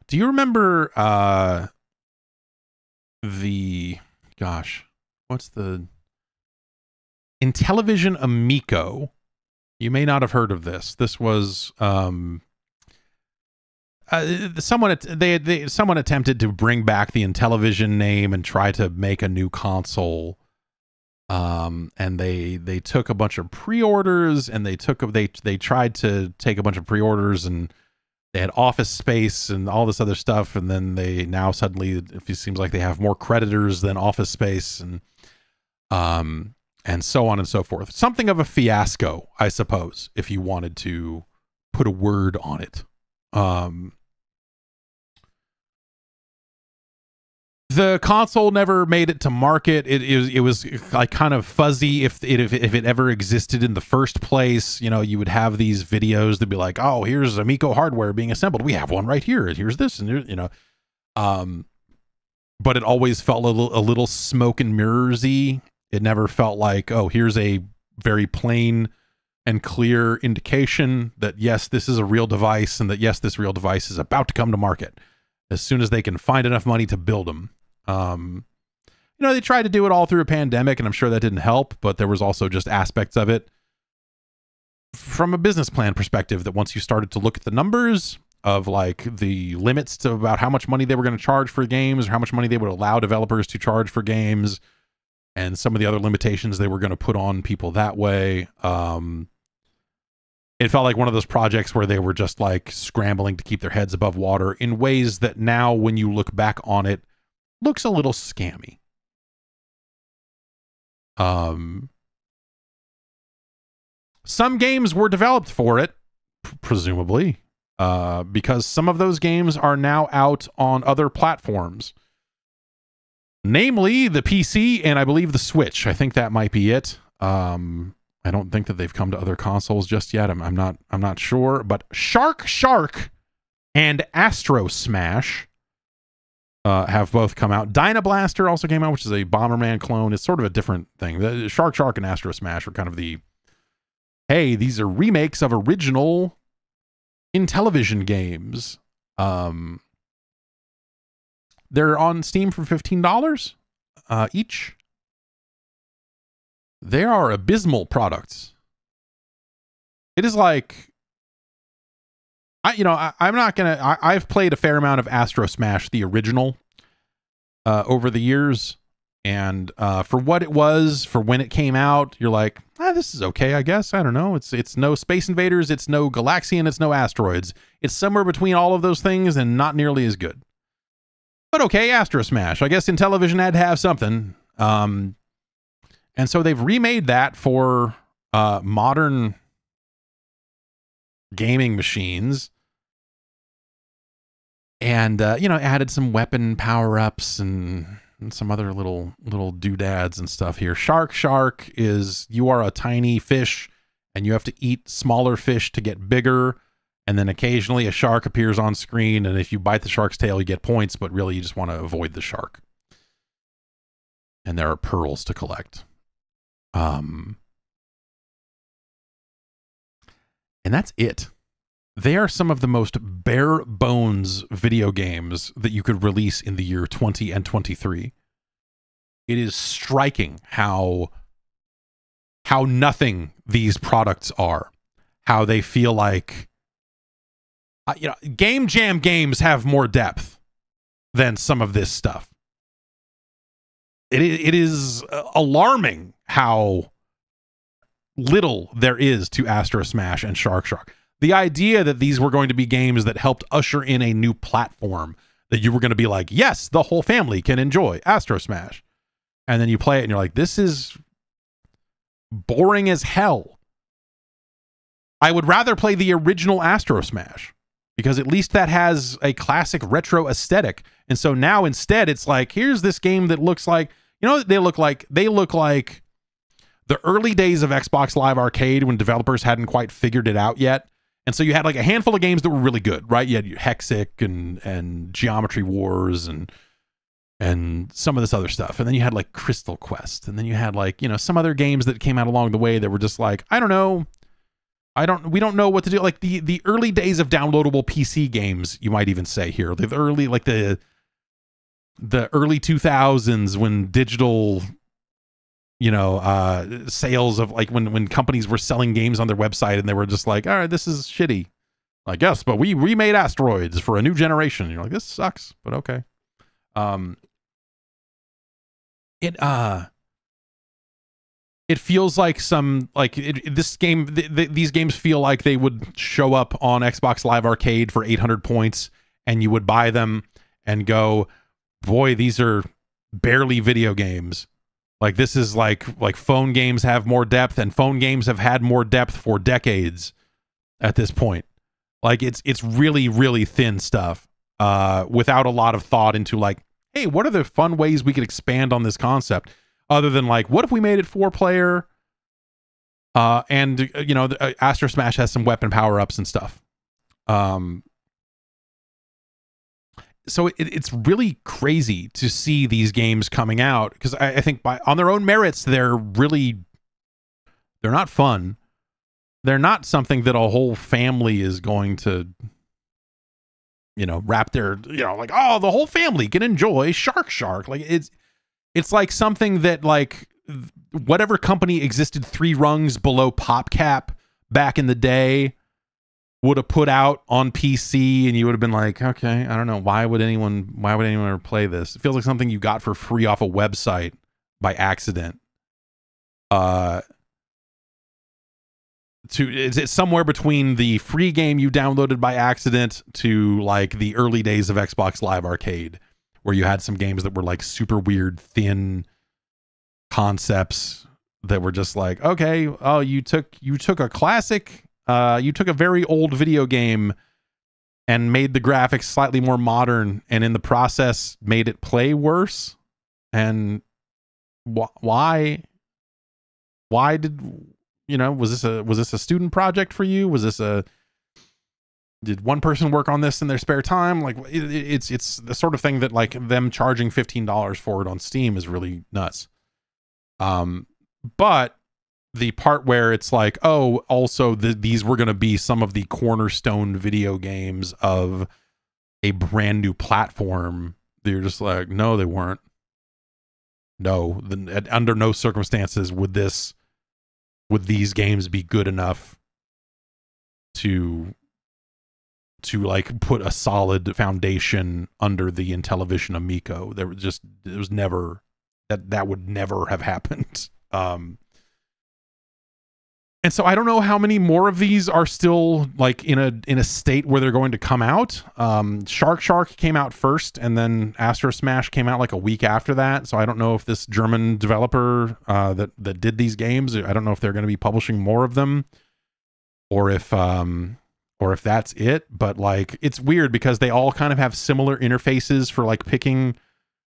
Do you remember what's the Intellivision Amico? You may not have heard of this. This was someone attempted to bring back the Intellivision name and try to make a new console. And they took a bunch of pre-orders, and they tried to take a bunch of pre-orders, and they had Office Space and all this other stuff, and then they now suddenly it seems like they have more creditors than Office Space, and so on and so forth. Something of a fiasco, I suppose, if you wanted to put a word on it. The console never made it to market. It was like kind of fuzzy if it ever existed in the first place. You know, you would have these videos that'd be like, oh, here's Amico hardware being assembled. We have one right here. Here's this, and you know, but it always felt a little smoke and mirrors-y. It never felt like, oh, here's a very plain and clear indication that yes, this is a real device, and that yes, this real device is about to come to market as soon as they can find enough money to build them. You know, they tried to do it all through a pandemic, and I'm sure that didn't help, but there was also just aspects of it from a business plan perspective that once you started to look at the numbers of like the limits to about how much money they were going to charge for games, or how much money they would allow developers to charge for games, and some of the other limitations they were going to put on people that way. It felt like one of those projects where they were just like scrambling to keep their heads above water in ways that now, when you look back on it, looks a little scammy. Some games were developed for it, presumably, because some of those games are now out on other platforms, namely the PC and I believe the Switch. I think that might be it. I don't think that they've come to other consoles just yet. I'm not sure, but Shark and Astrosmash have both come out. Dynablaster also came out, which is a Bomberman clone. It's sort of a different thing. The Shark and Astrosmash are kind of the, hey, these are remakes of original Intellivision games. They're on Steam for $15 each. They are abysmal products. It is like, I've played a fair amount of Astrosmash, the original, over the years, and for what it was, for when it came out, you're like, this is okay, I guess. I don't know. It's no Space Invaders, it's no Galaxian, it's no Asteroids. It's somewhere between all of those things and not nearly as good. But okay, Astrosmash. I guess Intellivision had to have something. And so they've remade that for modern gaming machines. And, added some weapon power-ups and some other little doodads and stuff here. Shark is, you are a tiny fish, and you have to eat smaller fish to get bigger. And then occasionally a shark appears on screen, and if you bite the shark's tail, you get points, but really you just want to avoid the shark. And there are pearls to collect. And that's it. They are some of the most bare bones video games that you could release in the year 20 and 23. It is striking how nothing these products are. How they feel like, Game Jam games have more depth than some of this stuff. It is alarming how little there is to Astrosmash and Shark. The idea that these were going to be games that helped usher in a new platform, that you were going to be like, yes, the whole family can enjoy Astrosmash. And then you play it and you're like, this is boring as hell. I would rather play the original Astrosmash, because at least that has a classic retro aesthetic. And so now instead it's like, here's this game that looks like, they look like the early days of Xbox Live Arcade, when developers hadn't quite figured it out yet. And so you had like a handful of games that were really good, right? You had Hexic and Geometry Wars and some of this other stuff. And then you had like Crystal Quest. And then you had like, some other games that came out along the way that were just like, I don't know. We don't know what to do. Like the early days of downloadable PC games, you might even say here. The early, like the early 2000s when digital, sales of like when companies were selling games on their website and they were just like, all right, this is shitty. Like, yes, but we remade Asteroids for a new generation. And you're like, this sucks, but okay. It feels like these games feel like they would show up on Xbox Live Arcade for 800 points and you would buy them and go, boy, these are barely video games. Like this is like phone games have more depth, and phone games have had more depth for decades at this point. Like it's really, really thin stuff without a lot of thought into like, hey, what are the fun ways we could expand on this concept? Other than like, what if we made it 4-player? And Astrosmash has some weapon power-ups and stuff. So it's really crazy to see these games coming out because I think on their own merits, they're not fun. They're not something that a whole family is going to, wrap their, like, oh, the whole family can enjoy Shark. Like it's like something that like whatever company existed 3 rungs below PopCap back in the day would have put out on PC, and you would have been like, okay, I don't know, why would anyone ever play this? It feels like something you got for free off a website by accident. It's somewhere between the free game you downloaded by accident to like the early days of Xbox Live Arcade, where you had some games that were like super weird, thin concepts that were just like, okay, oh, you took a classic, you took a very old video game and made the graphics slightly more modern, and in the process made it play worse. And why did, was this a student project for you? Did one person work on this in their spare time? Like it's the sort of thing that like them charging $15 for it on Steam is really nuts. But the part where it's like, oh, also these were going to be some of the cornerstone video games of a brand new platform. They're just like, no, they weren't. No, under no circumstances would these games be good enough to like put a solid foundation under the Intellivision Amico. That would never have happened. And so I don't know how many more of these are still like in a state where they're going to come out. Shark came out first, and then Astrosmash came out like a week after that. So I don't know if this German developer that did these games, I don't know if they're going to be publishing more of them, or if that's it. But like, it's weird because they all kind of have similar interfaces for like picking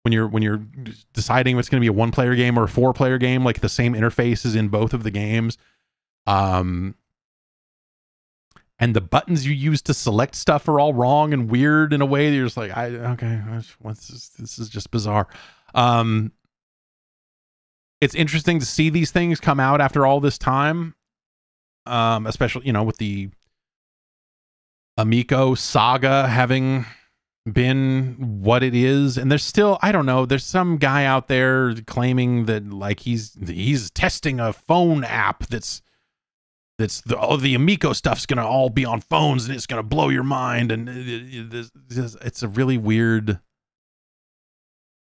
when you're deciding if it's going to be a 1-player game or a 4-player game. Like the same interfaces in both of the games. And the buttons you use to select stuff are all wrong and weird in a way that you're just like, what's this? This is just bizarre. It's interesting to see these things come out after all this time. Especially, with the Amico saga having been what it is. And there's still, I don't know, there's some guy out there claiming that like he's testing a phone app that's the Amico stuff's gonna all be on phones and it's gonna blow your mind. And it's a really weird,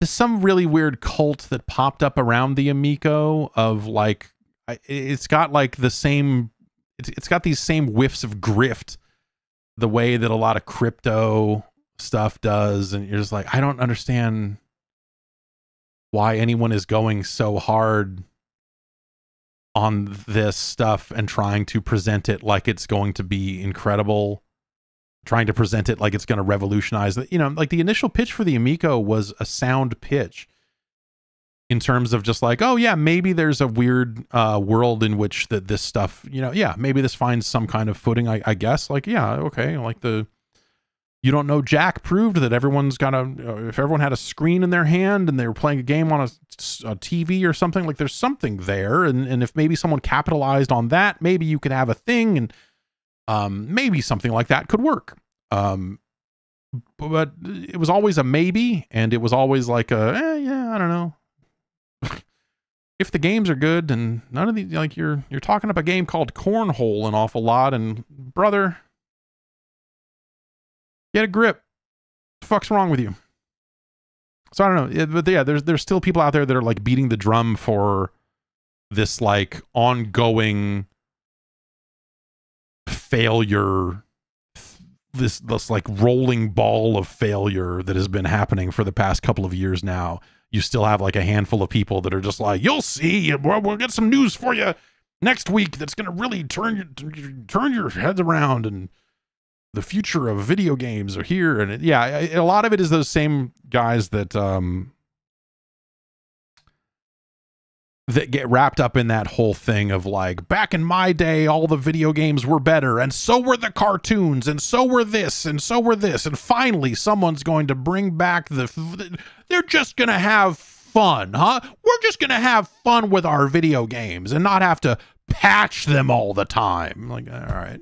there's some really weird cult that popped up around the Amico of like, it's got like the same, it's got these same whiffs of grift the way that a lot of crypto stuff does. And you're just like, I don't understand why anyone is going so hard on this stuff and trying to present it like it's going to be incredible, trying to present it like it's going to revolutionize it. Like the initial pitch for the Amico was a sound pitch in terms of just like, oh yeah, maybe there's a weird world in which this stuff, yeah, maybe this finds some kind of footing, I guess. Like, yeah, okay, like you don't know, Jack proved that everyone's got if everyone had a screen in their hand and they were playing a game on a TV or something, like there's something there. And if maybe someone capitalized on that, maybe you could have a thing. And maybe something like that could work. But it was always a maybe, and it was always like yeah, I don't know. If the games are good, and none of these, like, you're talking up a game called Cornhole an awful lot, and brother, get a grip. What the fuck's wrong with you? So I don't know, but yeah, there's still people out there that are like beating the drum for this like ongoing failure, this like rolling ball of failure that has been happening for the past couple of years now. You still have like a handful of people that are just like, you'll see, we'll get some news for you next week that's going to really turn your heads around, and the future of video games are here. And yeah, a lot of it is those same guys that that get wrapped up in that whole thing of like, back in my day, all the video games were better, and so were the cartoons, and so were this, and so were this, and finally someone's going to bring back they're just gonna have fun, huh? We're just gonna have fun with our video games and not have to patch them all the time. Like, all right.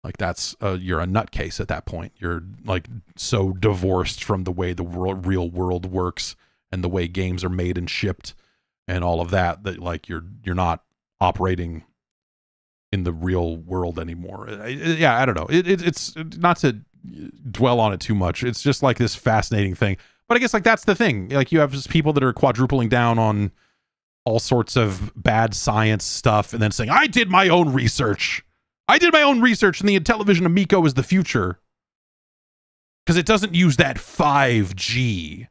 Like, that's you're a nutcase at that point. You're like so divorced from the way the real world works and the way games are made and shipped and all of that, that like you're not operating in the real world anymore. Yeah, I don't know. It's not to dwell on it too much. It's just like this fascinating thing. But I guess like that's the thing. Like, you have just people that are quadrupling down on all sorts of bad science stuff and then saying, I did my own research. I did my own research, and the Intellivision Amico is the future because it doesn't use that 5G.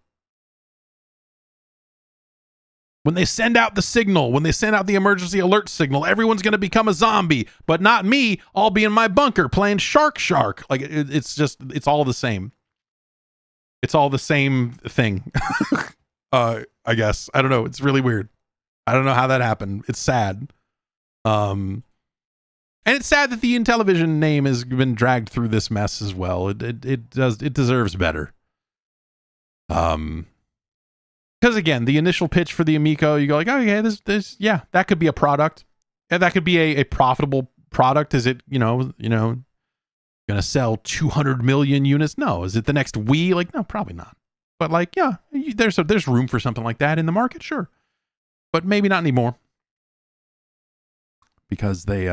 When they send out the signal, when they send out the emergency alert signal, everyone's going to become a zombie, but not me. I'll be in my bunker playing Shark. Like, it's all the same. It's all the same thing. I guess. I don't know. It's really weird. I don't know how that happened. It's sad. And it's sad that the Intellivision name has been dragged through this mess as well. It deserves better. Because again, the initial pitch for the Amico, you go like, oh yeah, this yeah, that could be a product. Yeah, that could be a profitable product. Is it, gonna sell 200 million units? No. Is it the next Wii? Like, no, probably not. But like, yeah, there's room for something like that in the market, sure. But maybe not anymore. Because they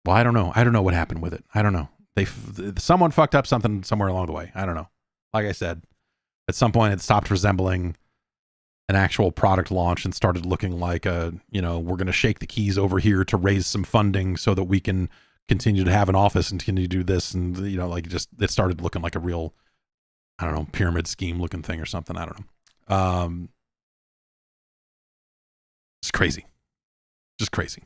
well, I don't know. I don't know what happened with it. I don't know. Someone fucked up something somewhere along the way. I don't know. Like I said, at some point it stopped resembling an actual product launch and started looking like we're going to shake the keys over here to raise some funding so that we can continue to have an office and continue to do this. And, it started looking like a real, I don't know, pyramid scheme looking thing or something. I don't know. It's crazy. Just crazy.